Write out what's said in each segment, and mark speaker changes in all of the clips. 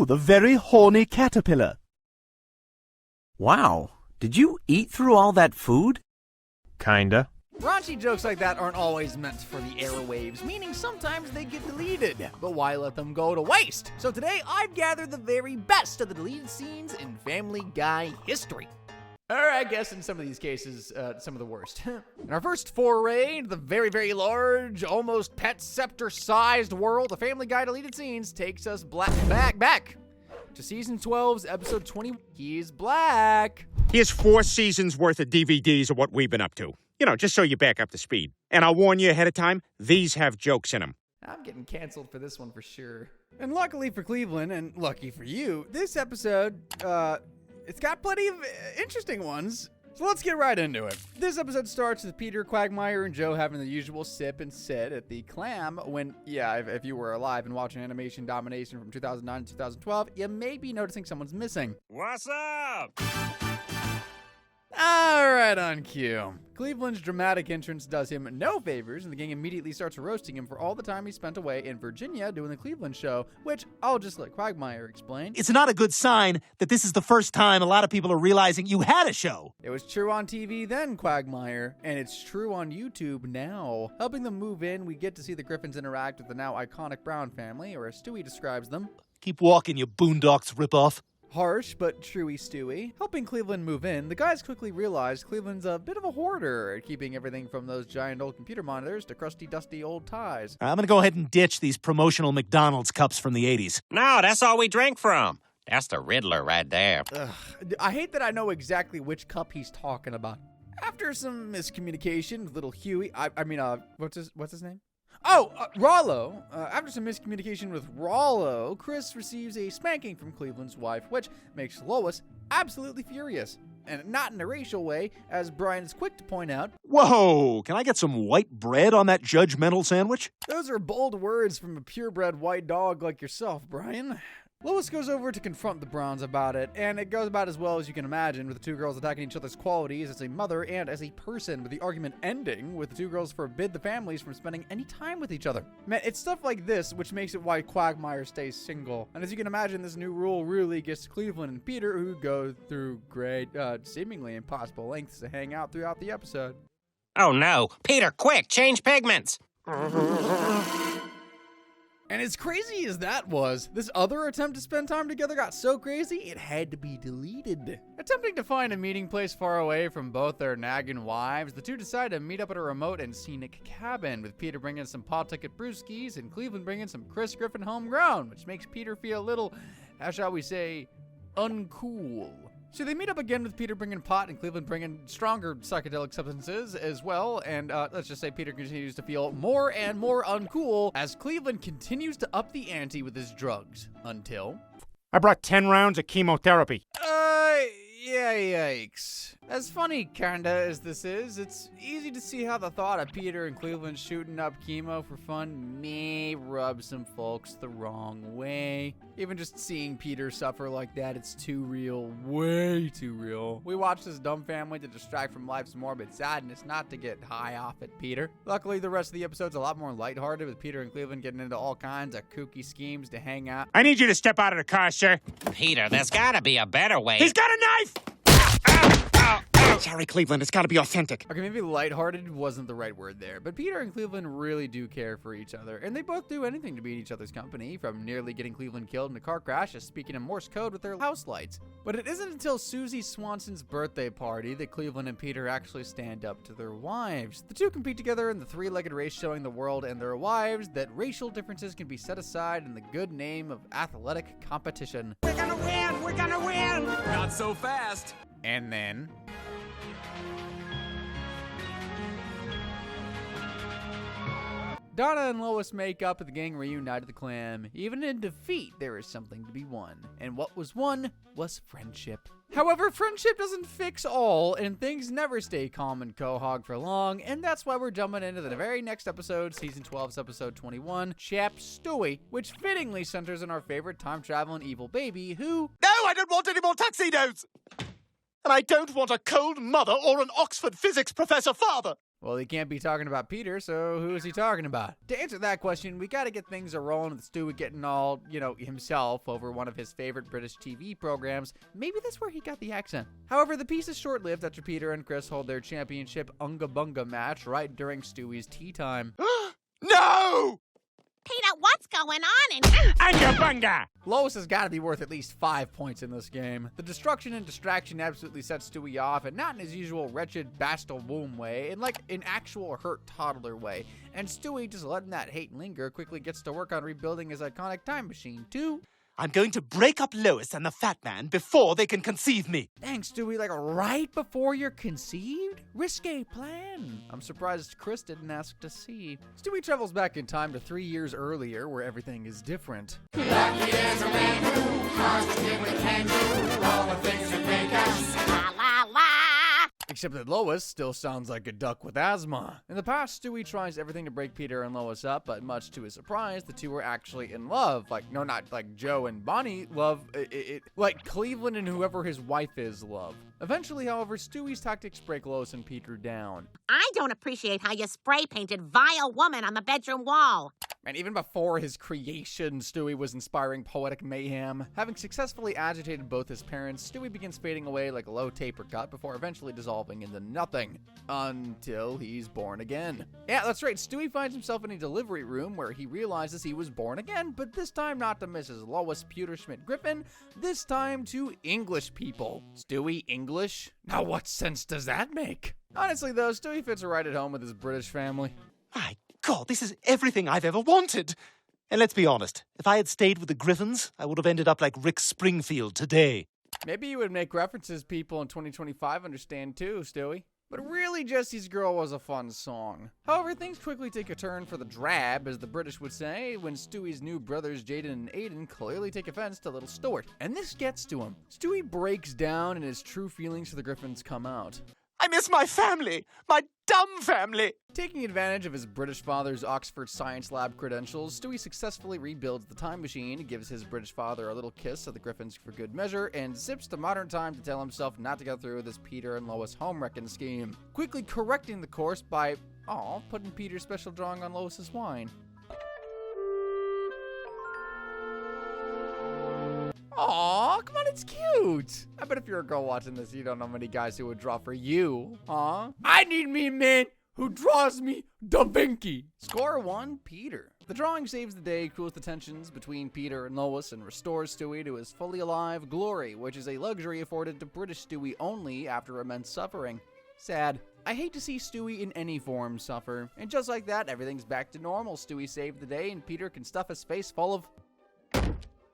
Speaker 1: you, the very horny caterpillar.
Speaker 2: Wow, did you eat through all that food?
Speaker 3: Kinda.
Speaker 4: Raunchy jokes like that aren't always meant for the airwaves, meaning sometimes they get deleted. But why let them go to waste? So today, I've gathered the very best of the deleted scenes in Family Guy history. Or I guess in some of these cases, some of the worst. In our first foray into the very, very large, almost pet scepter-sized world of Family Guy deleted scenes takes us back to Season 12's Episode 20, He's Black.
Speaker 5: Here's 4 seasons worth of DVDs of what we've been up to. You know, just so you're back up to speed. And I'll warn you ahead of time, these have jokes in them.
Speaker 4: I'm getting canceled for this one for sure. And luckily for Cleveland, and lucky for you, this episode, it's got plenty of interesting ones. So let's get right into it. This episode starts with Peter, Quagmire, and Joe having the usual sip and sit at the Clam when, if you were alive and watching Animation Domination from 2009 to 2012, you may be noticing someone's missing.
Speaker 5: What's up?
Speaker 4: Alright, on cue. Cleveland's dramatic entrance does him no favors, and the gang immediately starts roasting him for all the time he spent away in Virginia doing the Cleveland show, which I'll just let Quagmire explain.
Speaker 1: It's not a good sign that this is the first time a lot of people are realizing you had a show.
Speaker 4: It was true on TV then, Quagmire, and it's true on YouTube now. Helping them move in, we get to see the Griffins interact with the now iconic Brown family, or as Stewie describes them.
Speaker 1: Keep walking, you boondocks ripoff.
Speaker 4: Harsh, but truey Stewie. Helping Cleveland move in, the guys quickly realize Cleveland's a bit of a hoarder at keeping everything from those giant old computer monitors to crusty, dusty old ties.
Speaker 1: I'm gonna go ahead and ditch these promotional McDonald's cups from the 80s.
Speaker 6: No, that's all we drink from. That's the Riddler right there.
Speaker 4: Ugh, I hate that I know exactly which cup he's talking about. After some miscommunication with little Huey, what's his name? Rollo. After some miscommunication with Rollo, Chris receives a spanking from Cleveland's wife, which makes Lois absolutely furious. And not in a racial way, as Brian is quick to point out.
Speaker 1: Whoa, can I get some white bread on that judgmental sandwich?
Speaker 4: Those are bold words from a purebred white dog like yourself, Brian. Lois goes over to confront the Browns about it, and it goes about as well as you can imagine, with the two girls attacking each other's qualities as a mother and as a person, with the argument ending with the two girls forbid the families from spending any time with each other. Man, it's stuff like this which makes it why Quagmire stays single. And as you can imagine, this new rule really gets Cleveland and Peter, who go through great, seemingly impossible lengths to hang out throughout the episode.
Speaker 6: Oh no, Peter, quick, change pigments.
Speaker 4: And as crazy as that was, this other attempt to spend time together got so crazy, it had to be deleted. Attempting to find a meeting place far away from both their nagging wives, the two decide to meet up at a remote and scenic cabin, with Peter bringing some pot ticket brewskis and Cleveland bringing some Chris Griffin homegrown, which makes Peter feel a little, how shall we say, uncool. So they meet up again with Peter bringing pot and Cleveland bringing stronger psychedelic substances as well. And let's just say Peter continues to feel more and more uncool as Cleveland continues to up the ante with his drugs until...
Speaker 5: I brought 10 rounds of chemotherapy.
Speaker 4: Yeah, yikes. As funny, kinda, as this is, it's easy to see how the thought of Peter and Cleveland shooting up chemo for fun may rub some folks the wrong way. Even just seeing Peter suffer like that, it's too real, way too real. We watch this dumb family to distract from life's morbid sadness, not to get high off at Peter. Luckily, the rest of the episode's a lot more lighthearted, with Peter and Cleveland getting into all kinds of kooky schemes to hang out.
Speaker 5: I need you to step out of the car, sir.
Speaker 6: Peter, there's gotta be a better way.
Speaker 5: He's got a knife! Sorry, Cleveland, it's gotta be authentic.
Speaker 4: Okay, maybe lighthearted wasn't the right word there, but Peter and Cleveland really do care for each other, and they both do anything to be in each other's company, from nearly getting Cleveland killed in a car crash to speaking in Morse code with their house lights. But it isn't until Susie Swanson's birthday party that Cleveland and Peter actually stand up to their wives. The two compete together in the three-legged race showing the world and their wives that racial differences can be set aside in the good name of athletic competition.
Speaker 6: We're gonna win! We're gonna win!
Speaker 3: Not so fast.
Speaker 4: And then... Donna and Lois make up at the gang reunite at the Clam. Even in defeat, there is something to be won. And what was won was friendship. However, friendship doesn't fix all, and things never stay calm in Quahog for long, and that's why we're jumping into the very next episode, Season 12's Episode 21, Chap Stewie, which fittingly centers on our favorite time-traveling evil baby who...
Speaker 1: No, I don't want any more tuxedos! And I don't want a cold mother or an Oxford physics professor father!
Speaker 4: Well, he can't be talking about Peter, so who is he talking about? To answer that question, we gotta get things a-rolling with Stewie getting all, himself over one of his favorite British TV programs. Maybe that's where he got the accent. However, the piece is short-lived after Peter and Chris hold their championship Unga Bunga match right during Stewie's tea time.
Speaker 5: No!
Speaker 7: Peter, what's going on?
Speaker 5: Anga bunga!
Speaker 4: Lois has got to be worth at least 5 points in this game. The destruction and distraction absolutely sets Stewie off, and not in his usual wretched Bastel Boom way, in like an actual hurt toddler way. And Stewie, just letting that hate linger, quickly gets to work on rebuilding his iconic time machine, too.
Speaker 1: I'm going to break up Lois and the fat man before they can conceive me.
Speaker 4: Thanks, Stewie, like right before you're conceived? Risque plan. I'm surprised Chris didn't ask to see. Stewie travels back in time to 3 years earlier, where everything is different.
Speaker 7: Lucky as a man who positively can do all the things that make us la la la.
Speaker 4: Except that Lois still sounds like a duck with asthma. In the past, Stewie tries everything to break Peter and Lois up, but much to his surprise, the two are actually in love. No, not like Joe and Bonnie love, like Cleveland and whoever his wife is love. Eventually, however, Stewie's tactics break Lois and Peter down.
Speaker 7: I don't appreciate how you spray painted vile woman on the bedroom wall.
Speaker 4: And even before his creation, Stewie was inspiring poetic mayhem. Having successfully agitated both his parents, Stewie begins fading away like a low taper cut before eventually dissolving into nothing. Until he's born again. Yeah, that's right, Stewie finds himself in a delivery room where he realizes he was born again, but this time not to Mrs. Lois Pewterschmidt Griffin, this time to English people. Stewie English? Now what sense does that make? Honestly though, Stewie fits right at home with his British family.
Speaker 1: My God, this is everything I've ever wanted. And let's be honest, if I had stayed with the Griffins, I would have ended up like Rick Springfield today.
Speaker 4: Maybe you would make references people in 2025 understand too, Stewie. But really, Jesse's Girl was a fun song. However, things quickly take a turn for the drab, as the British would say, when Stewie's new brothers Jaden and Aiden clearly take offense to little Stuart. And this gets to him. Stewie breaks down and his true feelings for the Griffins come out.
Speaker 1: I miss my family, my dumb family.
Speaker 4: Taking advantage of his British father's Oxford Science Lab credentials, Stewie successfully rebuilds the time machine, gives his British father a little kiss of the Griffins for good measure, and zips to modern time to tell himself not to go through with this Peter and Lois home-wrecking scheme. Quickly correcting the course by, putting Peter's special drawing on Lois's wine. Aw, come on, it's cute. I bet if you're a girl watching this, you don't know many guys who would draw for you, huh? I need me a man who draws me Da Vinci. Score 1, Peter. The drawing saves the day, cools the tensions between Peter and Lois, and restores Stewie to his fully alive glory, which is a luxury afforded to British Stewie only after immense suffering. Sad. I hate to see Stewie in any form suffer. And just like that, everything's back to normal. Stewie saved the day, and Peter can stuff his face full of...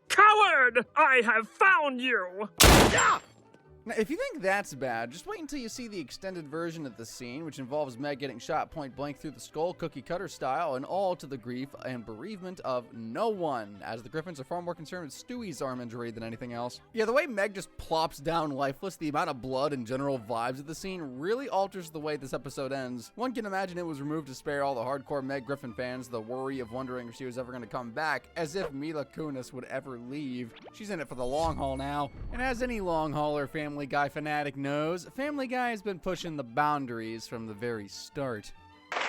Speaker 8: Coward! I have found you!
Speaker 4: Now, if you think that's bad, just wait until you see the extended version of the scene, which involves Meg getting shot point blank through the skull, cookie cutter style, and all to the grief and bereavement of no one, as the Griffins are far more concerned with Stewie's arm injury than anything else. Yeah, the way Meg just plops down lifeless, the amount of blood and general vibes of the scene really alters the way this episode ends. One can imagine it was removed to spare all the hardcore Meg Griffin fans the worry of wondering if she was ever going to come back, as if Mila Kunis would ever leave. She's in it for the long haul now. And as any long hauler Family Guy fanatic knows, Family Guy has been pushing the boundaries from the very start.
Speaker 9: And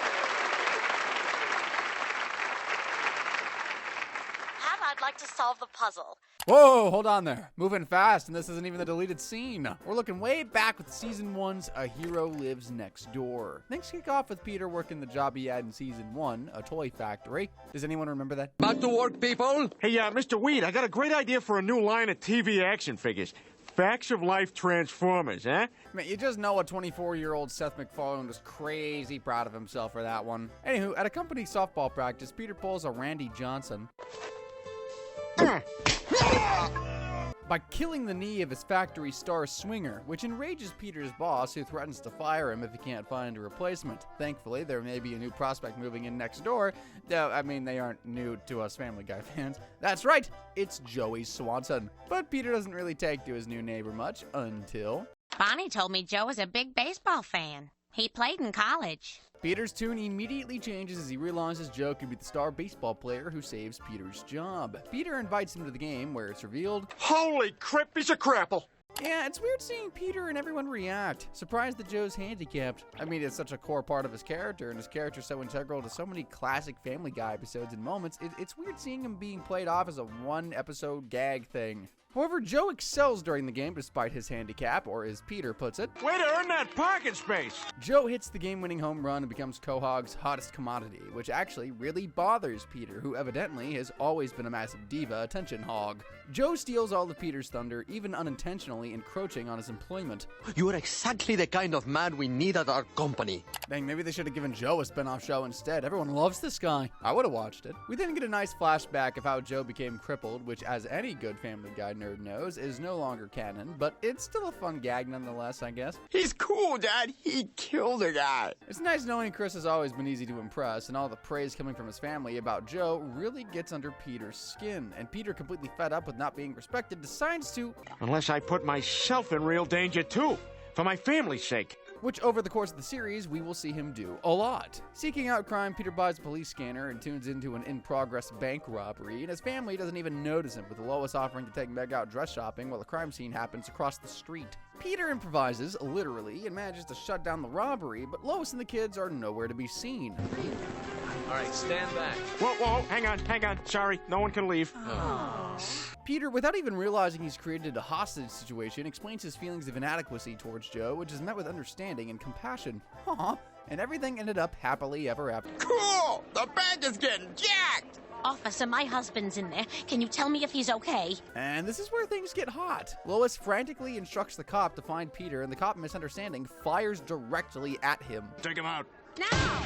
Speaker 9: I'd like to solve the puzzle.
Speaker 4: Whoa, hold on there. Moving fast, and this isn't even the deleted scene. We're looking way back with Season 1's A Hero Lives Next Door. Things kick off with Peter working the job he had in Season 1, a toy factory. Does anyone remember that?
Speaker 5: Back to work, people. Hey, Mr. Weed, I got a great idea for a new line of TV action figures. Facts of Life Transformers, eh?
Speaker 4: Man, you just know a 24-year-old Seth MacFarlane was crazy proud of himself for that one. Anywho, at a company softball practice, Peter pulls a Randy Johnson by killing the knee of his factory star Swinger, which enrages Peter's boss, who threatens to fire him if he can't find a replacement. Thankfully, there may be a new prospect moving in next door, though, I mean, they aren't new to us Family Guy fans. That's right, it's Joey Swanson. But Peter doesn't really take to his new neighbor much until...
Speaker 7: Bonnie told me Joe is a big baseball fan. He played in college.
Speaker 4: Peter's tune immediately changes as he realizes Joe could be the star baseball player who saves Peter's job. Peter invites him to the game, where it's revealed...
Speaker 5: Holy crap, he's a crapple!
Speaker 4: Yeah, it's weird seeing Peter and everyone react, surprised that Joe's handicapped. I mean, it's such a core part of his character, and his character's so integral to so many classic Family Guy episodes and moments, it's weird seeing him being played off as a one-episode gag thing. However, Joe excels during the game despite his handicap, or as Peter puts it,
Speaker 5: Way to earn that parking space!
Speaker 4: Joe hits the game-winning home run and becomes Quahog's hottest commodity, which actually really bothers Peter, who evidently has always been a massive diva attention hog. Joe steals all of Peter's thunder, even unintentionally encroaching on his employment.
Speaker 10: You are exactly the kind of man we need at our company.
Speaker 4: Dang, maybe they should have given Joe a spin-off show instead. Everyone loves this guy. I would have watched it. We then get a nice flashback of how Joe became crippled, which, as any good Family Guy nerd knows, is no longer canon, but it's still a fun gag nonetheless, I guess.
Speaker 10: He's cool, Dad. He killed a guy.
Speaker 4: It's nice knowing Chris has always been easy to impress, and all the praise coming from his family about Joe really gets under Peter's skin, and Peter, completely fed up with not being respected, decides to...
Speaker 5: Unless I put myself in real danger, too. For my family's sake.
Speaker 4: Which, over the course of the series, we will see him do a lot. Seeking out crime, Peter buys a police scanner and tunes into an in-progress bank robbery, and his family doesn't even notice him, with Lois offering to take Meg out dress shopping while the crime scene happens across the street. Peter improvises, literally, and manages to shut down the robbery, but Lois and the kids are nowhere to be seen.
Speaker 3: All right, stand back.
Speaker 5: Whoa, hang on. Sorry, no one can leave.
Speaker 4: Peter, without even realizing he's created a hostage situation, explains his feelings of inadequacy towards Joe, which is met with understanding and compassion. Aww. And everything ended up happily ever after.
Speaker 10: Cool! The bank is getting jacked!
Speaker 9: Officer, my husband's in there. Can you tell me if he's okay?
Speaker 4: And this is where things get hot. Lois frantically instructs the cop to find Peter, and the cop, misunderstanding, fires directly at him.
Speaker 5: Take him out.
Speaker 9: Now!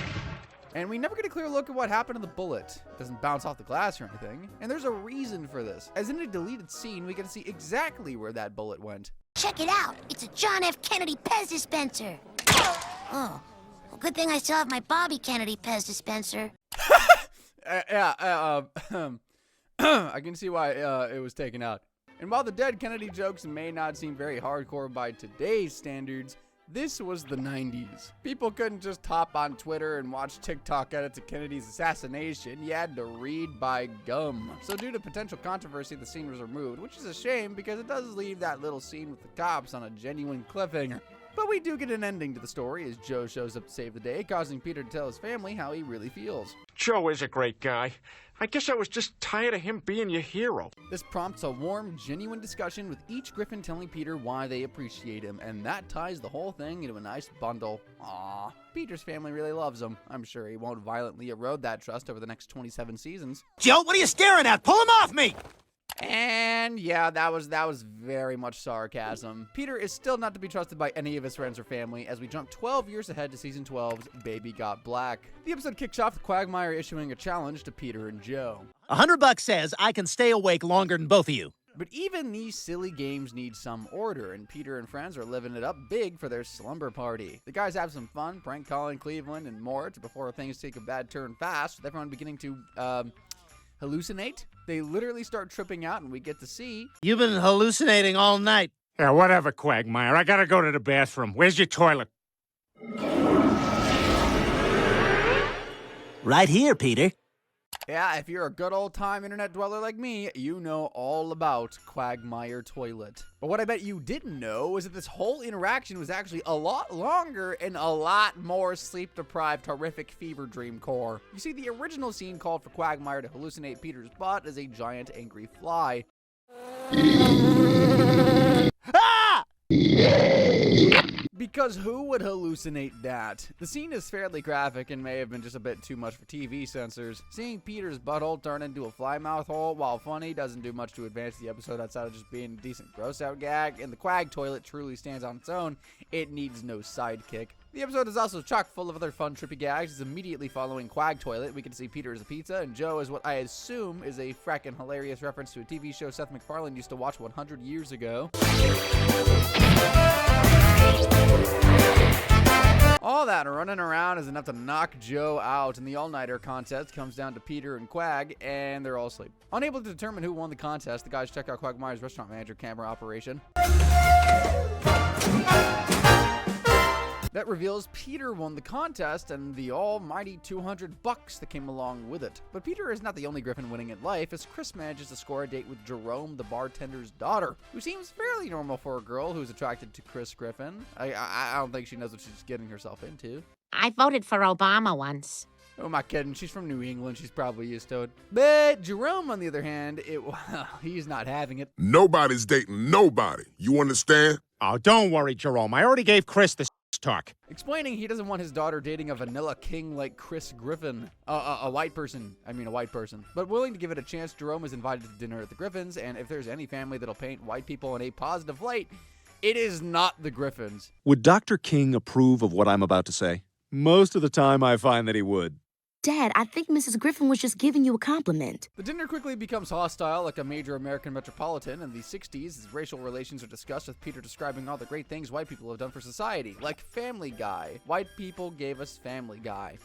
Speaker 4: And we never get a clear look at what happened to the bullet. It doesn't bounce off the glass or anything. And there's a reason for this. As in a deleted scene, we get to see exactly where that bullet went.
Speaker 11: Check it out. It's a John F. Kennedy Pez dispenser. Oh, well, good thing I still have my Bobby Kennedy Pez dispenser.
Speaker 4: I can see why it was taken out. And while the dead Kennedy jokes may not seem very hardcore by today's standards, this was the 90s. People couldn't just hop on Twitter and watch TikTok edits of Kennedy's assassination. You had to read by gum. So due to potential controversy, the scene was removed, which is a shame because it does leave that little scene with the cops on a genuine cliffhanger. But we do get an ending to the story as Joe shows up to save the day, causing Peter to tell his family how he really feels.
Speaker 5: Joe is a great guy. I guess I was just tired of him being your hero.
Speaker 4: This prompts a warm, genuine discussion with each Griffin telling Peter why they appreciate him, and that ties the whole thing into a nice bundle. Aww, Peter's family really loves him. I'm sure he won't violently erode that trust over the next 27 seasons.
Speaker 2: Joe, what are you staring at? Pull him off me!
Speaker 4: And yeah, that was very much sarcasm. Peter is still not to be trusted by any of his friends or family as we jump 12 years ahead to season 12's Baby Got Black. The episode kicks off with Quagmire issuing a challenge to Peter and Joe.
Speaker 2: $100 says I can stay awake longer than both of you.
Speaker 4: But even these silly games need some order, and Peter and friends are living it up big for their slumber party. The guys have some fun, prank calling Cleveland and Mort before things take a bad turn fast, with everyone beginning to, hallucinate. They literally start tripping out, and we get to see...
Speaker 2: You've been hallucinating all night.
Speaker 5: Yeah, whatever, Quagmire. I gotta go to the bathroom. Where's your toilet?
Speaker 2: Right here, Peter.
Speaker 4: Yeah, if you're a good old-time internet dweller like me, you know all about Quagmire Toilet. But what I bet you didn't know is that this whole interaction was actually a lot longer and a lot more sleep-deprived, horrific fever dream core. You see, the original scene called for Quagmire to hallucinate Peter's butt as a giant angry fly.
Speaker 2: Ah!
Speaker 4: Because who would hallucinate that? The scene is fairly graphic and may have been just a bit too much for TV censors. Seeing Peter's butthole turn into a fly mouth hole, while funny, doesn't do much to advance the episode outside of just being a decent gross-out gag, and the Quag toilet truly stands on its own. It needs no sidekick. The episode is also chock full of other fun, trippy gags. It's immediately following Quag Toilet. We get to see Peter as a pizza, and Joe is what I assume is a frackin' hilarious reference to a TV show Seth MacFarlane used to watch 100 years ago. All that running around is enough to knock Joe out, and the all-nighter contest comes down to Peter and Quag, and they're all asleep. Unable to determine who won the contest, the guys check out Quagmire's restaurant manager camera operation. That reveals Peter won the contest and the almighty $200 that came along with it. But Peter is not the only Griffin winning at life, as Chris manages to score a date with Jerome, the bartender's daughter, who seems fairly normal for a girl who's attracted to Chris Griffin. I don't think she knows what she's getting herself into.
Speaker 9: I voted for Obama once.
Speaker 4: Oh, am I kidding? She's from New England. She's probably used to it. But Jerome, on the other hand, he's not having it.
Speaker 12: Nobody's dating nobody. You understand?
Speaker 5: Oh, don't worry, Jerome. I already gave Chris the talk.
Speaker 4: Explaining he doesn't want his daughter dating a vanilla king like Chris Griffin. A white person. But willing to give it a chance, Jerome is invited to dinner at the Griffins, and if there's any family that'll paint white people in a positive light, it is not the Griffins.
Speaker 13: Would Dr. King approve of what I'm about to say? Most of the time, I find that he would.
Speaker 14: Dad, I think Mrs. Griffin was just giving you a compliment.
Speaker 4: The dinner quickly becomes hostile like a major American metropolitan in the 60s as racial relations are discussed, with Peter describing all the great things white people have done for society, like Family Guy. White people gave us Family Guy.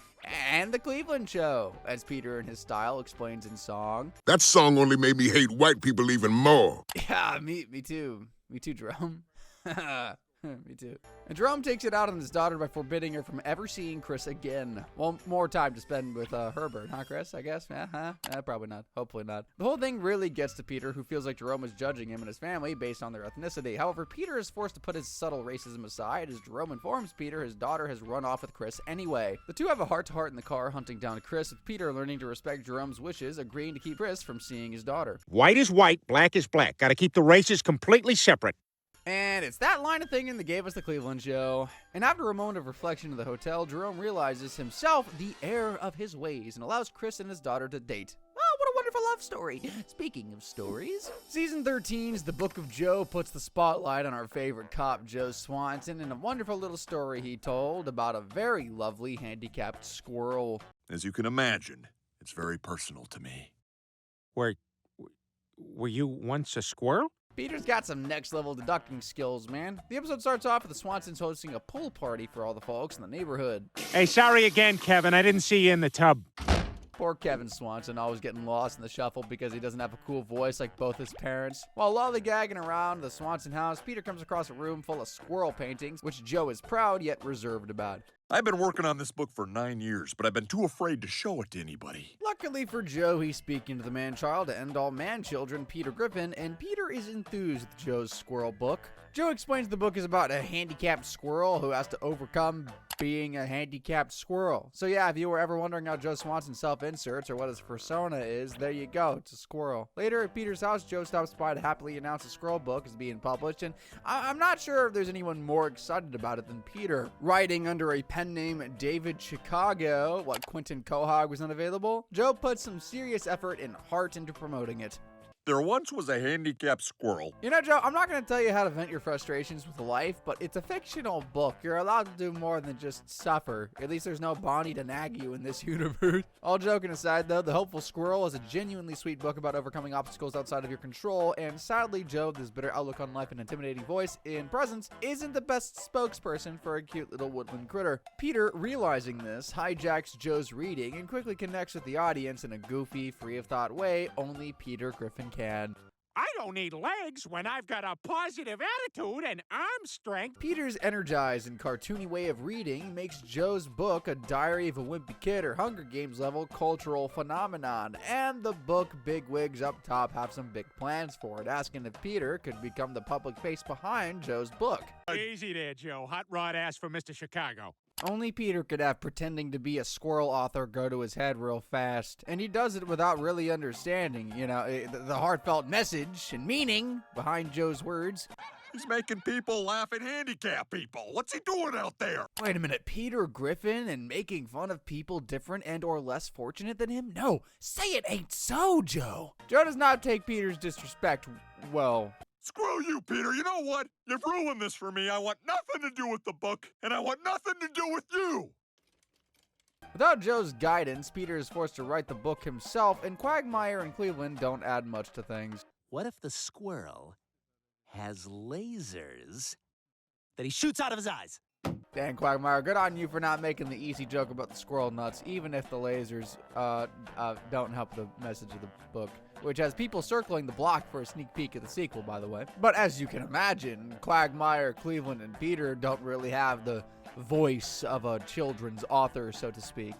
Speaker 4: And The Cleveland Show, as Peter in his style explains in song.
Speaker 12: That song only made me hate white people even more.
Speaker 4: Yeah, me too. Me too, Jerome. Me too. And Jerome takes it out on his daughter by forbidding her from ever seeing Chris again. Well, more time to spend with Herbert, huh, Chris? I guess? Probably not. Hopefully not. The whole thing really gets to Peter, who feels like Jerome is judging him and his family based on their ethnicity. However, Peter is forced to put his subtle racism aside as Jerome informs Peter his daughter has run off with Chris anyway. The two have a heart-to-heart in the car hunting down Chris, with Peter learning to respect Jerome's wishes, agreeing to keep Chris from seeing his daughter.
Speaker 5: White is white, black is black. Gotta keep the races completely separate.
Speaker 4: And it's that line of thinking that gave us The Cleveland Show. And after a moment of reflection in the hotel, Jerome realizes himself the heir of his ways and allows Chris and his daughter to date. Oh, what a wonderful love story. Speaking of stories, Season 13's The Book of Joe puts the spotlight on our favorite cop, Joe Swanson, in a wonderful little story he told about a very lovely handicapped squirrel.
Speaker 15: As you can imagine, it's very personal to me.
Speaker 5: Were you once a squirrel?
Speaker 4: Peter's got some next-level deducting skills, man. The episode starts off with the Swansons hosting a pool party for all the folks in the neighborhood.
Speaker 5: Hey, sorry again, Kevin. I didn't see you in the tub.
Speaker 4: Poor Kevin Swanson, always getting lost in the shuffle because he doesn't have a cool voice like both his parents. While lollygagging around the Swanson house, Peter comes across a room full of squirrel paintings, which Joe is proud yet reserved about.
Speaker 15: I've been working on this book for 9 years, but I've been too afraid to show it to anybody.
Speaker 4: Luckily for Joe, he's speaking to the man-child to end all man-children, Peter Griffin, and Peter is enthused with Joe's squirrel book. Joe explains the book is about a handicapped squirrel who has to overcome being a handicapped squirrel. So yeah, if you were ever wondering how Joe Swanson self-inserts or what his persona is, there you go, it's a squirrel. Later at Peter's house, Joe stops by to happily announce the squirrel book is being published, and I'm not sure if there's anyone more excited about it than Peter. Writing under a pen name David Chicago, what Quentin Quahog was unavailable, Joe put some serious effort and heart into promoting it.
Speaker 15: There once was a handicapped squirrel.
Speaker 4: You know, Joe, I'm not going to tell you how to vent your frustrations with life, but it's a fictional book. You're allowed to do more than just suffer. At least there's no Bonnie to nag you in this universe. All joking aside, though, The Hopeful Squirrel is a genuinely sweet book about overcoming obstacles outside of your control, and sadly, Joe, this bitter outlook on life and intimidating voice in presence, isn't the best spokesperson for a cute little woodland critter. Peter, realizing this, hijacks Joe's reading and quickly connects with the audience in a goofy, free-of-thought way only Peter Griffin can.
Speaker 5: I don't need legs when I've got a positive attitude and arm strength.
Speaker 4: Peter's energized and cartoony way of reading makes Joe's book a Diary of a Wimpy Kid or Hunger Games level cultural phenomenon, and the book bigwigs up top have some big plans for it, asking if Peter could become the public face behind Joe's book.
Speaker 5: Easy there, Joe. Hot rod ass for Mr. Chicago.
Speaker 4: Only Peter could have pretending to be a squirrel author go to his head real fast, and he does it without really understanding, the heartfelt message and meaning behind Joe's words.
Speaker 15: He's making people laugh at handicapped people. What's he doing out there?
Speaker 4: Wait a minute, Peter Griffin and making fun of people different and or less fortunate than him? No, say it ain't so, Joe. Joe does not take Peter's disrespect well.
Speaker 15: Screw you, Peter. You know what? You've ruined this for me. I want nothing to do with the book, and I want nothing to do with you.
Speaker 4: Without Joe's guidance, Peter is forced to write the book himself, and Quagmire and Cleveland don't add much to things.
Speaker 2: What if the squirrel has lasers that he shoots out of his eyes?
Speaker 4: Dan Quagmire, good on you for not making the easy joke about the squirrel nuts, even if the lasers don't help the message of the book, which has people circling the block for a sneak peek of the sequel, by the way. But as you can imagine, Quagmire, Cleveland, and Peter don't really have the voice of a children's author, so to speak.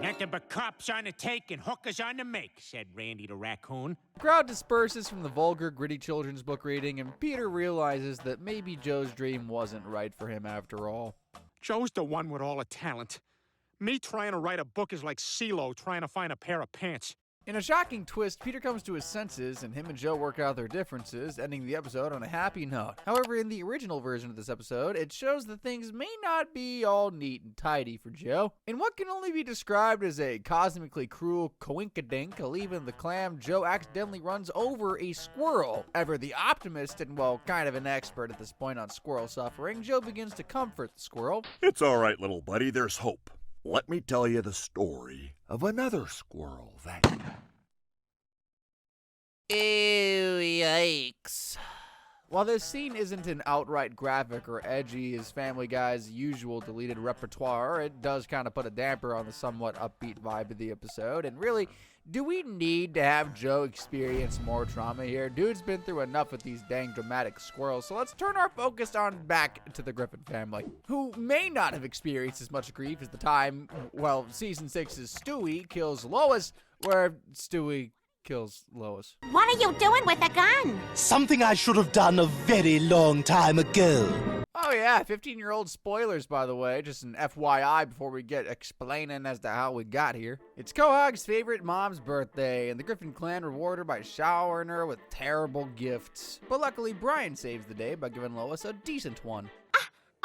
Speaker 5: Nothing but cops on the take and hookers on the make, said Randy the raccoon.
Speaker 4: The crowd disperses from the vulgar, gritty children's book reading, and Peter realizes that maybe Joe's dream wasn't right for him after all.
Speaker 5: Joe's the one with all the talent. Me trying to write a book is like CeeLo trying to find a pair of pants.
Speaker 4: In a shocking twist, Peter comes to his senses, and him and Joe work out their differences, ending the episode on a happy note. However, in the original version of this episode, it shows that things may not be all neat and tidy for Joe. In what can only be described as a cosmically cruel coinkadink, leaving the clam, Joe accidentally runs over a squirrel. Ever the optimist and, well, kind of an expert at this point on squirrel suffering, Joe begins to comfort the squirrel.
Speaker 15: It's all right, little buddy. There's hope. Let me tell you the story of another squirrel that...
Speaker 4: Ew, yikes. While this scene isn't an outright graphic or edgy as Family Guy's usual deleted repertoire, it does kind of put a damper on the somewhat upbeat vibe of the episode. And really, do we need to have Joe experience more trauma here? Dude's been through enough with these dang dramatic squirrels, so let's turn our focus on back to the Griffin family, who may not have experienced as much grief as the time, well, Season 6's Stewie kills Lois, where Stewie kills Lois.
Speaker 9: What are you doing with a gun?
Speaker 1: Something I should have done a very long time ago.
Speaker 4: Oh yeah, 15-year-old spoilers, by the way, just an FYI before we get explaining as to how we got here. It's Quahog's favorite mom's birthday, and the Griffin clan reward her by showering her with terrible gifts. But luckily, Brian saves the day by giving Lois a decent one.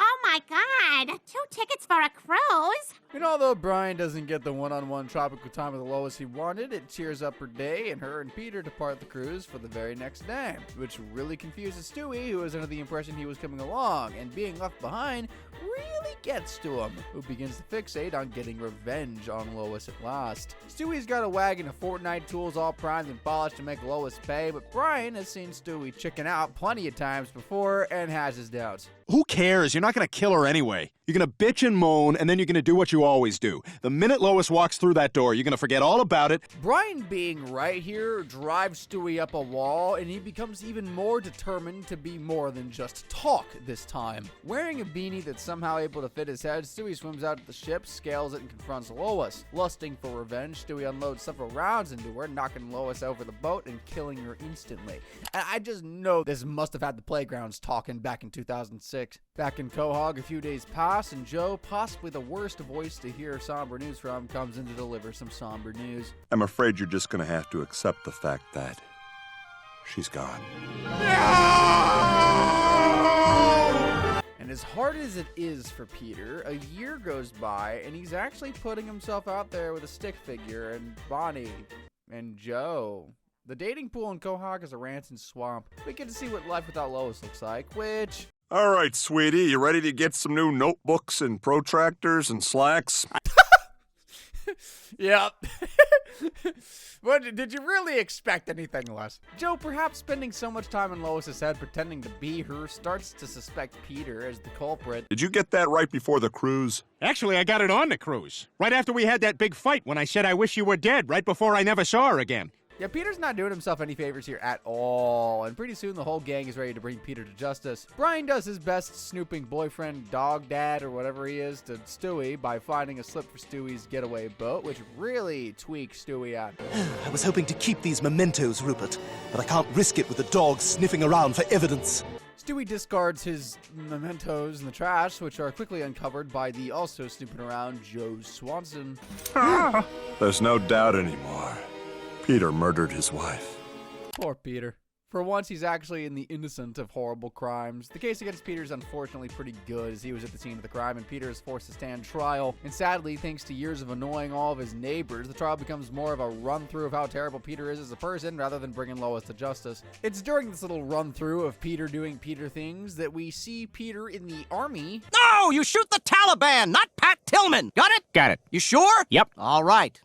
Speaker 9: Oh my God, 2 tickets for a cruise?
Speaker 4: And although Brian doesn't get the one-on-one tropical time with Lois he wanted, it cheers up her day, and her and Peter depart the cruise for the very next day, which really confuses Stewie, who was under the impression he was coming along, and being left behind really gets to him, who begins to fixate on getting revenge on Lois at last. Stewie's got a wagon of Fortnite tools all primed and polished to make Lois pay, but Brian has seen Stewie chicken out plenty of times before and has his doubts.
Speaker 13: Who cares? You're not going to kill her anyway. You're going to bitch and moan, and then you're going to do what you always do. The minute Lois walks through that door, you're going to forget all about it.
Speaker 4: Brian being right here drives Stewie up a wall, and he becomes even more determined to be more than just talk this time. Wearing a beanie that's somehow able to fit his head, Stewie swims out to the ship, scales it, and confronts Lois. Lusting for revenge, Stewie unloads several rounds into her, knocking Lois over the boat and killing her instantly. And I just know this must have had the playgrounds talking back in 2006. Back in Quahog, a few days pass, and Joe, possibly the worst voice to hear somber news from, comes in to deliver some somber news.
Speaker 15: I'm afraid you're just going to have to accept the fact that she's gone.
Speaker 4: And as hard as it is for Peter, a year goes by, and he's actually putting himself out there with a stick figure, and Bonnie, and Joe. The dating pool in Quahog is a rancid swamp. We get to see what life without Lois looks like, which...
Speaker 15: All right, sweetie, you ready to get some new notebooks and protractors and slacks?
Speaker 4: Yep. But did you really expect anything less? Joe, perhaps spending so much time in Lois's head pretending to be her, starts to suspect Peter as the culprit.
Speaker 15: Did you get that right before the cruise?
Speaker 5: Actually, I got it on the cruise. Right after we had that big fight when I said I wish you were dead, right before I never saw her again.
Speaker 4: Yeah, Peter's not doing himself any favors here at all, and pretty soon the whole gang is ready to bring Peter to justice. Brian does his best snooping boyfriend, dog dad, or whatever he is, to Stewie by finding a slip for Stewie's getaway boat, which really tweaks Stewie out.
Speaker 1: I was hoping to keep these mementos, Rupert, but I can't risk it with the dog sniffing around for evidence.
Speaker 4: Stewie discards his mementos in the trash, which are quickly uncovered by the also snooping around Joe Swanson.
Speaker 15: There's no doubt anymore. Peter murdered his wife.
Speaker 4: Poor Peter. For once, he's actually in the innocent of horrible crimes. The case against Peter is unfortunately pretty good, as he was at the scene of the crime, and Peter is forced to stand trial. And sadly, thanks to years of annoying all of his neighbors, the trial becomes more of a run-through of how terrible Peter is as a person, rather than bringing Lois to justice. It's during this little run-through of Peter doing Peter things that we see Peter in the army.
Speaker 2: No, you shoot the Taliban, not Pat Tillman. Got it?
Speaker 5: Got it.
Speaker 2: You sure?
Speaker 5: Yep.
Speaker 2: All right.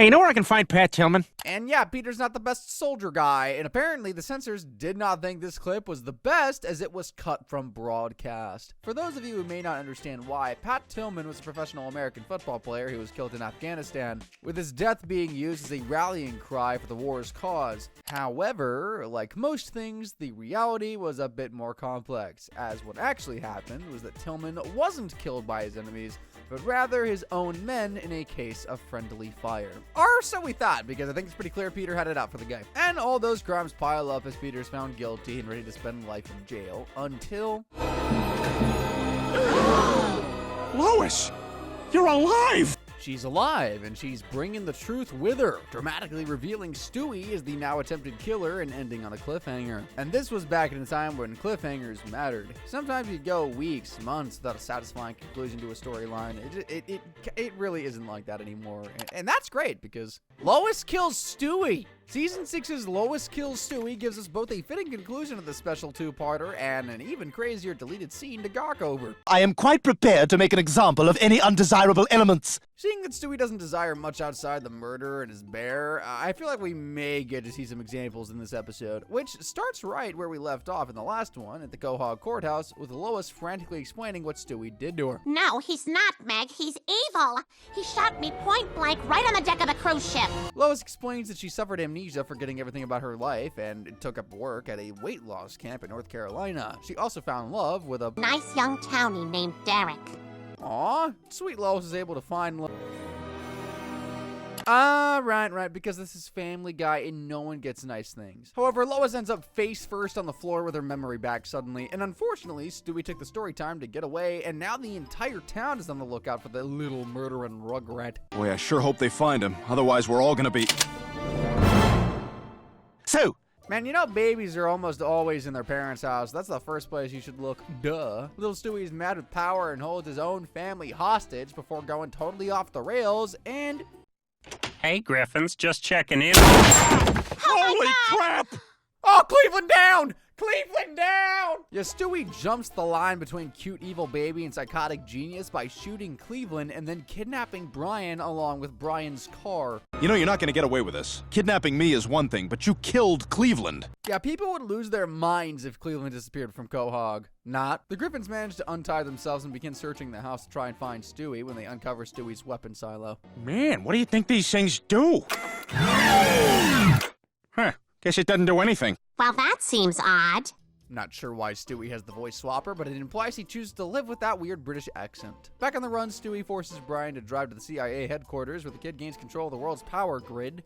Speaker 5: Hey, you know where I can find Pat Tillman?
Speaker 4: And yeah, Peter's not the best soldier guy, and apparently the censors did not think this clip was the best as it was cut from broadcast. For those of you who may not understand why, Pat Tillman was a professional American football player who was killed in Afghanistan, with his death being used as a rallying cry for the war's cause. However, like most things, the reality was a bit more complex, as what actually happened was that Tillman wasn't killed by his enemies, but rather his own men in a case of friendly fire. Or so we thought, because I think it's pretty clear Peter had it out for the guy. And all those crimes pile up as Peter's found guilty and ready to spend life in jail until...
Speaker 5: Lois! You're alive!
Speaker 4: She's alive, and she's bringing the truth with her, dramatically revealing Stewie is the now attempted killer and ending on a cliffhanger. And this was back in a time when cliffhangers mattered. Sometimes you'd go weeks, months without a satisfying conclusion to a storyline. It really isn't like that anymore. And that's great, because Lois kills Stewie! Season 6's Lois Kills Stewie gives us both a fitting conclusion of the special two-parter and an even crazier deleted scene to gawk over.
Speaker 1: I am quite prepared to make an example of any undesirable elements.
Speaker 4: Seeing that Stewie doesn't desire much outside the murder and his bear, I feel like we may get to see some examples in this episode, which starts right where we left off in the last one at the Quahog Courthouse, with Lois frantically explaining what Stewie did to her.
Speaker 9: No, he's not, Meg. He's evil. He shot me point blank right on the deck of a cruise ship.
Speaker 4: Lois explains that she suffered amnesia, forgetting everything about her life, and took up work at a weight loss camp in North Carolina. She also found love with a
Speaker 9: nice young townie named Derek.
Speaker 4: Aw, sweet Lois is able to find love. Right, because this is Family Guy and no one gets nice things. However, Lois ends up face first on the floor with her memory back suddenly, and unfortunately, Stewie took the story time to get away, and now the entire town is on the lookout for the little murdering rugrat.
Speaker 13: Boy, I sure hope they find him. Otherwise, we're all gonna be...
Speaker 1: So,
Speaker 4: man, you know babies are almost always in their parents' house. That's the first place you should look. Duh. Little Stewie is mad with power and holds his own family hostage before going totally off the rails, and...
Speaker 6: Hey, Griffins, just checking in.
Speaker 5: Holy crap!
Speaker 4: Oh, Cleveland down! Cleveland down! Yeah, Stewie jumps the line between cute evil baby and psychotic genius by shooting Cleveland and then kidnapping Brian along with Brian's car.
Speaker 13: You know, you're not gonna get away with this. Kidnapping me is one thing, but you killed Cleveland.
Speaker 4: Yeah, people would lose their minds if Cleveland disappeared from Quahog. Not. The Griffins manage to untie themselves and begin searching the house to try and find Stewie when they uncover Stewie's weapon silo.
Speaker 5: Man, what do you think these things do? Huh. Guess it doesn't do anything.
Speaker 9: Well, that seems odd.
Speaker 4: Not sure why Stewie has the voice swapper, but it implies he chooses to live with that weird British accent. Back on the run, Stewie forces Brian to drive to the CIA headquarters, where the kid gains control of the world's power grid.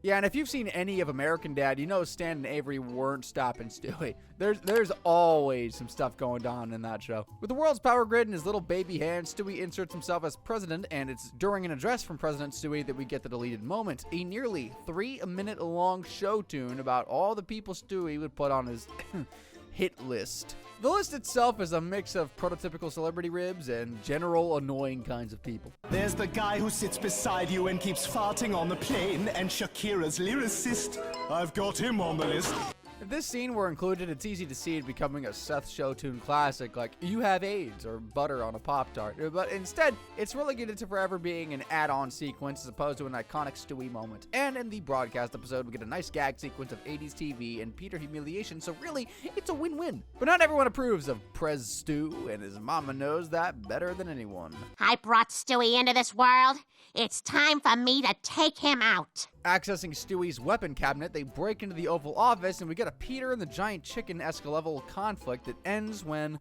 Speaker 4: Yeah, and if you've seen any of American Dad, you know Stan and Avery weren't stopping Stewie. There's always some stuff going on in that show. With the world's power grid in his little baby hands, Stewie inserts himself as president, and it's during an address from President Stewie that we get the deleted moment, a nearly 3-minute-long show tune about all the people Stewie would put on his hit list. The list itself is a mix of prototypical celebrity ribs and general annoying kinds of people.
Speaker 16: There's the guy who sits beside you and keeps farting on the plane, and Shakira's lyricist. I've got him on the list.
Speaker 4: If this scene were included, it's easy to see it becoming a Seth show tune classic like You Have AIDS or Butter on a Pop-Tart. But instead, it's relegated to forever being an add-on sequence as opposed to an iconic Stewie moment. And in the broadcast episode, we get a nice gag sequence of 80s TV and Peter humiliation, so really, it's a win-win. But not everyone approves of Prez Stu, and his mama knows that better than anyone.
Speaker 9: I brought Stewie into this world. It's time for me to take him out.
Speaker 4: Accessing Stewie's weapon cabinet, they break into the Oval Office, and we get a Peter and the Giant Chicken-esque level conflict that ends when...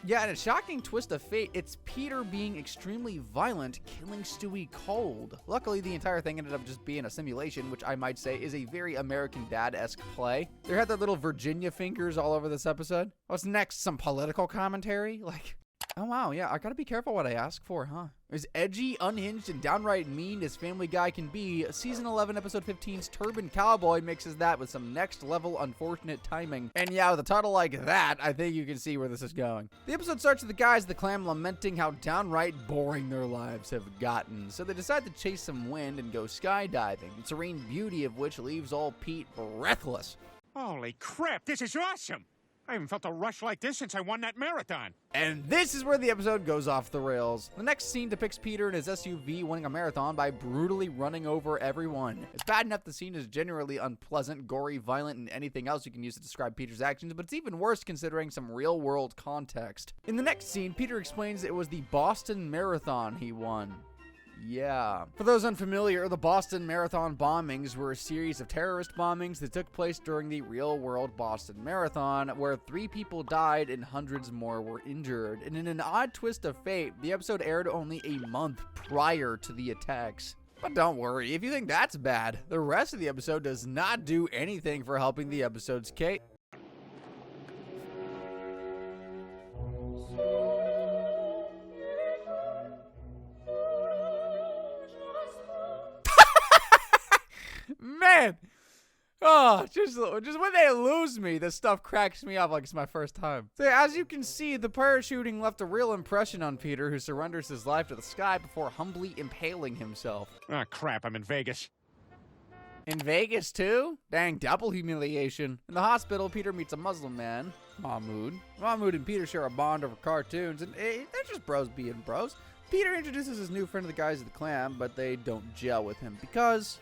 Speaker 4: Yeah, in a shocking twist of fate, it's Peter being extremely violent, killing Stewie cold. Luckily, the entire thing ended up just being a simulation, which I might say is a very American Dad-esque play. They had their little Virginia fingers all over this episode. What's next? Some political commentary? Like... Oh wow, yeah, I gotta be careful what I ask for, huh? As edgy, unhinged, and downright mean as Family Guy can be, Season 11, Episode 15's Turban Cowboy mixes that with some next-level unfortunate timing. And yeah, with a title like that, I think you can see where this is going. The episode starts with the guys of the clan lamenting how downright boring their lives have gotten, so they decide to chase some wind and go skydiving, the serene beauty of which leaves old Pete breathless.
Speaker 5: Holy crap, this is awesome! I haven't felt a rush like this since I won that marathon.
Speaker 4: And this is where the episode goes off the rails. The next scene depicts Peter in his SUV winning a marathon by brutally running over everyone. It's bad enough the scene is genuinely unpleasant, gory, violent, and anything else you can use to describe Peter's actions, but it's even worse considering some real-world context. In the next scene, Peter explains it was the Boston Marathon he won. Yeah. For those unfamiliar, the Boston Marathon bombings were a series of terrorist bombings that took place during the real-world Boston Marathon, where 3 people died and hundreds more were injured. And in an odd twist of fate, the episode aired only a month prior to the attacks. But don't worry, if you think that's bad, the rest of the episode does not do anything for helping the episode's case. Man, oh, just when they lose me, this stuff cracks me up like it's my first time. So as you can see, the parachuting left a real impression on Peter, who surrenders his life to the sky before humbly impaling himself.
Speaker 5: Ah, crap, I'm in Vegas.
Speaker 4: In Vegas, too? Dang, double humiliation. In the hospital, Peter meets a Muslim man, Mahmoud. Mahmoud and Peter share a bond over cartoons, and they're just bros being bros. Peter introduces his new friend to the guys of the clan, but they don't gel with him because...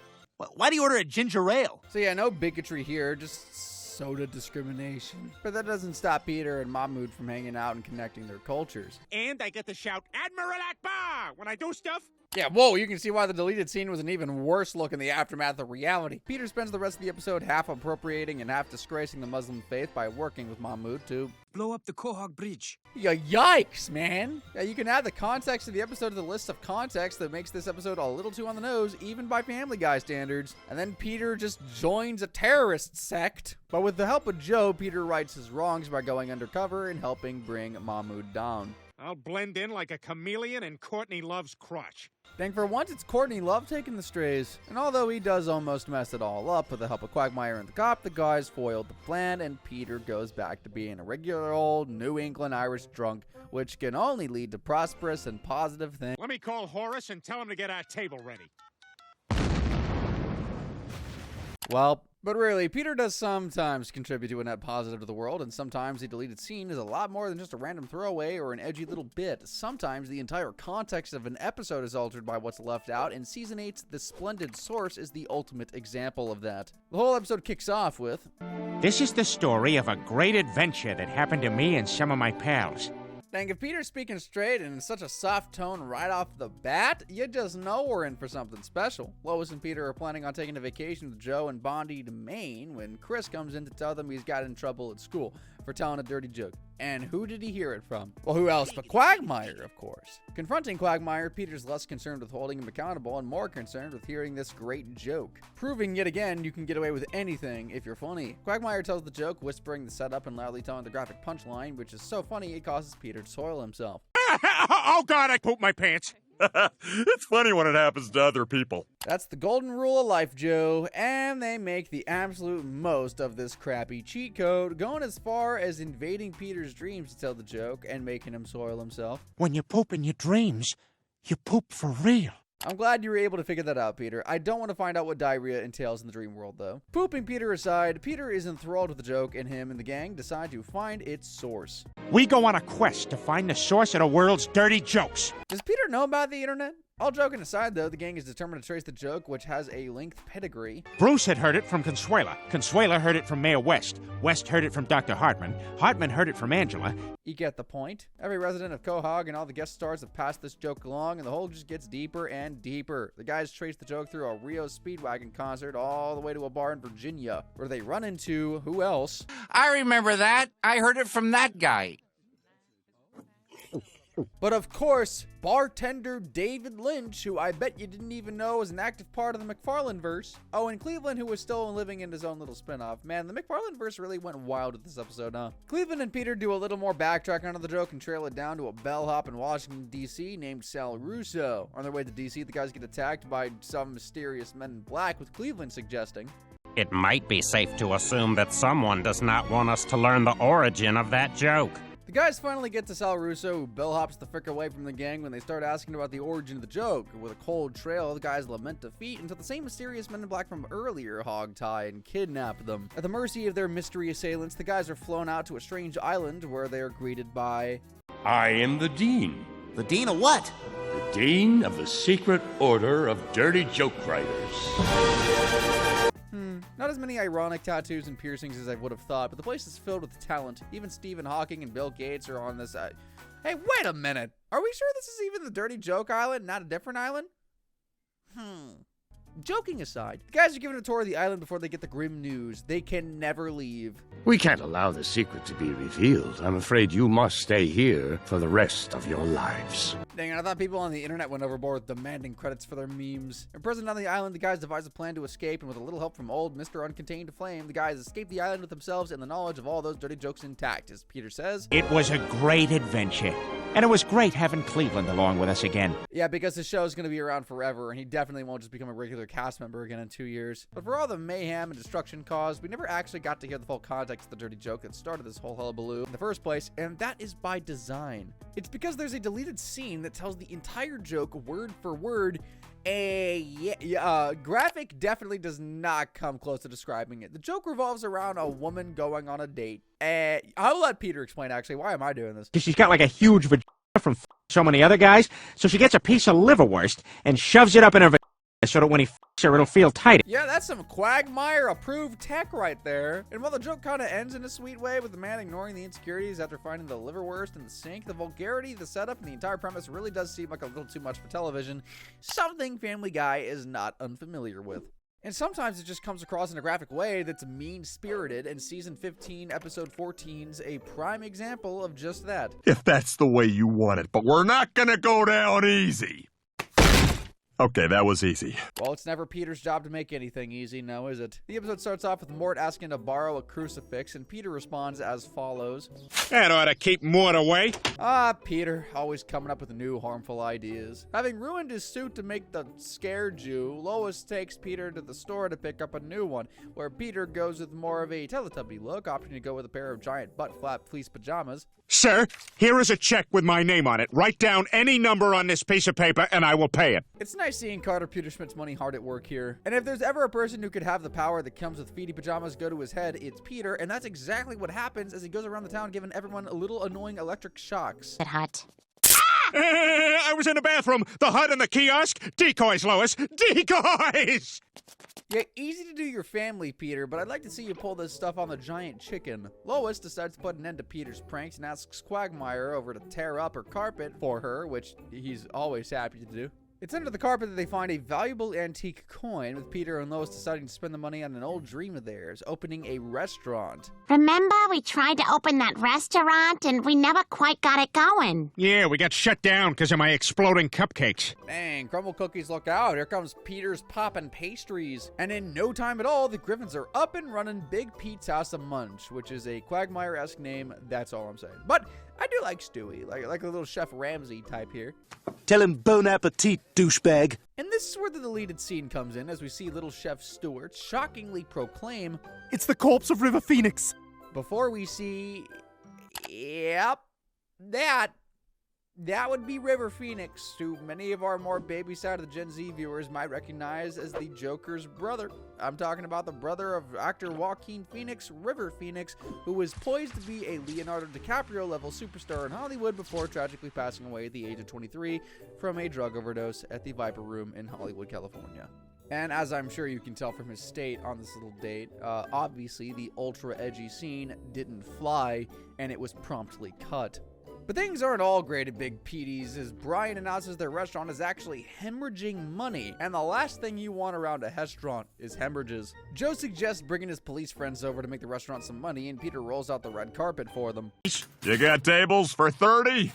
Speaker 1: Why do you order a ginger ale?
Speaker 4: So yeah, no bigotry here, just soda discrimination. But that doesn't stop Peter and Mahmoud from hanging out and connecting their cultures.
Speaker 5: And I get to shout, Admiral Akbar, when I do stuff.
Speaker 4: Yeah, whoa, you can see why the deleted scene was an even worse look in the aftermath of reality. Peter spends the rest of the episode half appropriating and half disgracing the Muslim faith by working with Mahmoud to
Speaker 17: blow up the Quahog Bridge.
Speaker 4: Yeah, yikes, man. Yeah, you can add the context of the episode to the list of context that makes this episode a little too on the nose, even by Family Guy standards. And then Peter just joins a terrorist sect. But with the help of Joe, Peter rights his wrongs by going undercover and helping bring Mahmoud down.
Speaker 5: I'll blend in like a chameleon in Courtney Love's crotch.
Speaker 4: Dang, for once, it's Courtney Love taking the strays. And although he does almost mess it all up with the help of Quagmire and the cop, the guys foiled the plan, and Peter goes back to being a regular old New England Irish drunk, which can only lead to prosperous and positive things.
Speaker 5: Let me call Horace and tell him to get our table ready.
Speaker 4: Well, but really, Peter does sometimes contribute to a net positive to the world, and sometimes the deleted scene is a lot more than just a random throwaway or an edgy little bit. Sometimes the entire context of an episode is altered by what's left out, and Season 8's The Splendid Source is the ultimate example of that. The whole episode kicks off with...
Speaker 5: This is the story of a great adventure that happened to me and some of my pals.
Speaker 4: Dang, if Peter's speaking straight and in such a soft tone right off the bat, you just know we're in for something special. Lois and Peter are planning on taking a vacation with Joe and Bondi to Maine when Chris comes in to tell them he's got in trouble at school for telling a dirty joke. And who did he hear it from? Well, who else but Quagmire, of course. Confronting Quagmire, Peter's less concerned with holding him accountable and more concerned with hearing this great joke. Proving yet again you can get away with anything if you're funny. Quagmire tells the joke, whispering the setup and loudly telling the graphic punchline, which is so funny it causes Peter to soil himself.
Speaker 5: Oh God, I pooped my pants.
Speaker 15: It's funny when it happens to other people.
Speaker 4: That's the golden rule of life, Joe, and they make the absolute most of this crappy cheat code, going as far as invading Peter's dreams to tell the joke and making him soil himself.
Speaker 5: When you poop in your dreams, you poop for real.
Speaker 4: I'm glad you were able to figure that out, Peter. I don't want to find out what diarrhea entails in the dream world, though. Pooping Peter aside, Peter is enthralled with the joke, and him and the gang decide to find its source.
Speaker 5: We go on a quest to find the source of the world's dirty jokes.
Speaker 4: Does Peter know about the internet? All joking aside, though, the gang is determined to trace the joke, which has a linked pedigree.
Speaker 5: Bruce had heard it from Consuela. Consuela heard it from Mayor West. West heard it from Dr. Hartman. Hartman heard it from Angela.
Speaker 4: You get the point. Every resident of Quahog and all the guest stars have passed this joke along, and the hole just gets deeper and deeper. The guys trace the joke through a Rio Speedwagon concert all the way to a bar in Virginia, where they run into, who else?
Speaker 6: I remember that. I heard it from that guy.
Speaker 4: But of course, bartender David Lynch, who I bet you didn't even know was an active part of the McFarlane-verse. Oh, and Cleveland, who was still living in his own little spinoff. Man, the McFarlane-verse really went wild with this episode, huh? Cleveland and Peter do a little more backtracking on the joke and trail it down to a bellhop in Washington, D.C. named Sal Russo. On their way to D.C., the guys get attacked by some mysterious men in black, with Cleveland suggesting,
Speaker 6: It might be safe to assume that someone does not want us to learn the origin of that joke.
Speaker 4: The guys finally get to Sal Russo, who bellhops the frick away from the gang when they start asking about the origin of the joke. With a cold trail, the guys lament defeat until the same mysterious men in black from earlier hogtie and kidnap them. At the mercy of their mystery assailants, the guys are flown out to a strange island where they are greeted by...
Speaker 18: I am the Dean.
Speaker 2: The Dean of what?
Speaker 18: The Dean of the Secret Order of Dirty Joke Writers.
Speaker 4: Not as many ironic tattoos and piercings as I would have thought, but the place is filled with talent. Even Stephen Hawking and Bill Gates are on this. Hey, wait a minute. Are we sure this is even the Dirty Joke Island, not a different island? Joking aside, the guys are given a tour of the island before they get the grim news. They can never leave.
Speaker 18: We can't allow the secret to be revealed. I'm afraid you must stay here for the rest of your lives.
Speaker 4: Dang it, I thought people on the internet went overboard with demanding credits for their memes. Imprisoned on the island, the guys devise a plan to escape, and with a little help from old Mr. Uncontained Flame, the guys escape the island with themselves and the knowledge of all those dirty jokes intact. As Peter says,
Speaker 5: "It was a great adventure, and it was great having Cleveland along with us again."
Speaker 4: Yeah, because the show is going to be around forever, and he definitely won't just become a regular cast member again in 2 years. But for all the mayhem and destruction caused, we never actually got to hear the full context of the dirty joke that started this whole hullabaloo in the first place, and that is by design. It's because there's a deleted scene that tells the entire joke word for word. Graphic definitely does not come close to describing it. The joke revolves around a woman going on a date. I'll let Peter explain, actually. Why am I doing this?
Speaker 5: Because she's got like a huge vagina from so many other guys, so she gets a piece of liverwurst and shoves it up in her vagina so that when he her, it'll feel tight.
Speaker 4: Yeah, that's some Quagmire approved tech right there. And while the joke kind of ends in a sweet way with the man ignoring the insecurities after finding the liverwurst in the sink, the vulgarity, the setup, and the entire premise really does seem like a little too much for television. Something Family Guy is not unfamiliar with. And sometimes it just comes across in a graphic way that's mean-spirited, and Season 15, Episode 14's a prime example of just that.
Speaker 15: If that's the way you want it, but we're not gonna go down easy. Okay, that was easy.
Speaker 4: Well, it's never Peter's job to make anything easy, now is it? The episode starts off with Mort asking to borrow a crucifix, and Peter responds as follows.
Speaker 5: That ought to keep Mort away.
Speaker 4: Peter, always coming up with new harmful ideas. Having ruined his suit to make the scared Jew, Lois takes Peter to the store to pick up a new one, where Peter goes with more of a Teletubby look, opting to go with a pair of giant butt-flap fleece pajamas.
Speaker 5: Sir, here is a check with my name on it. Write down any number on this piece of paper, and I will pay it.
Speaker 4: It's nice seeing Carter Peterschmidt's money hard at work here. And if there's ever a person who could have the power that comes with feety pajamas go to his head, it's Peter, and that's exactly what happens as he goes around the town giving everyone a little annoying electric shocks.
Speaker 9: Hut.
Speaker 5: I was in the bathroom. The hut and the kiosk. Decoys, Lois. Decoys!
Speaker 4: Yeah, easy to do your family, Peter, but I'd like to see you pull this stuff on the giant chicken. Lois decides to put an end to Peter's pranks and asks Quagmire over to tear up her carpet for her, which he's always happy to do. It's under the carpet that they find a valuable antique coin, with Peter and Lois deciding to spend the money on an old dream of theirs, opening a restaurant.
Speaker 9: Remember, we tried to open that restaurant and we never quite got it going.
Speaker 5: Yeah, we got shut down because of my exploding cupcakes.
Speaker 4: Dang, crumble cookies, look out. Here comes Peter's poppin' pastries. And in no time at all, the Griffins are up and running Big Pete's House of Munch, which is a Quagmire-esque name, that's all I'm saying. But I do like Stewie, like a little Chef Ramsay type here.
Speaker 1: Tell him bon appetit, douchebag.
Speaker 4: And this is where the deleted scene comes in, as we see little Chef Stewart shockingly proclaim,
Speaker 1: "It's the corpse of River Phoenix."
Speaker 4: Before we see, yep, that would be River Phoenix, who many of our more baby side of the Gen Z viewers might recognize as the Joker's brother. I'm talking about the brother of actor Joaquin Phoenix, River Phoenix, who was poised to be a Leonardo DiCaprio-level superstar in Hollywood before tragically passing away at the age of 23 from a drug overdose at the Viper Room in Hollywood, California. And as I'm sure you can tell from his state on this little date, obviously the ultra-edgy scene didn't fly, and it was promptly cut. But things aren't all great at Big Petey's, as Brian announces their restaurant is actually hemorrhaging money, and the last thing you want around a restaurant is hemorrhages. Joe suggests bringing his police friends over to make the restaurant some money, and Peter rolls out the red carpet for them.
Speaker 15: You got tables for 30?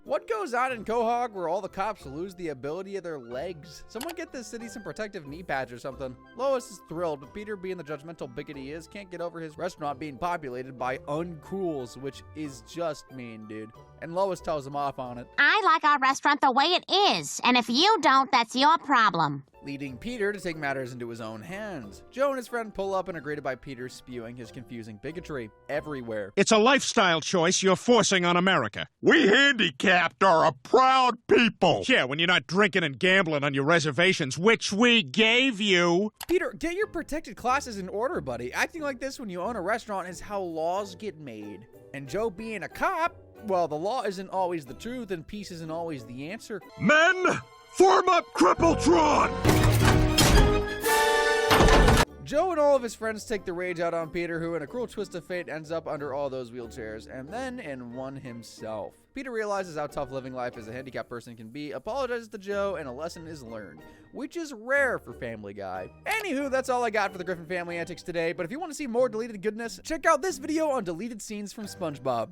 Speaker 4: What goes on in Quahog where all the cops lose the ability of their legs? Someone get this city some protective knee pads or something. Lois is thrilled, but Peter, being the judgmental bigot he is, can't get over his restaurant being populated by uncools, which is just mean, dude. And Lois tells him off on it.
Speaker 9: I like our restaurant the way it is, and if you don't, that's your problem.
Speaker 4: leading Peter to take matters into his own hands. Joe and his friend pull up and are greeted by Peter spewing his confusing bigotry everywhere.
Speaker 5: It's a lifestyle choice you're forcing on America.
Speaker 15: We handicapped are a proud people.
Speaker 5: Yeah, when you're not drinking and gambling on your reservations, which we gave you.
Speaker 4: Peter, get your protected classes in order, buddy. Acting like this when you own a restaurant is how laws get made. And Joe being a cop, well, the law isn't always the truth and peace isn't always the answer.
Speaker 15: Men, form up Crippletron!
Speaker 4: Joe and all of his friends take the rage out on Peter, who in a cruel twist of fate ends up under all those wheelchairs, and then in one himself. Peter realizes how tough living life as a handicapped person can be, apologizes to Joe, and a lesson is learned, which is rare for Family Guy. Anywho, that's all I got for the Griffin family antics today, but if you want to see more deleted goodness, check out this video on deleted scenes from SpongeBob.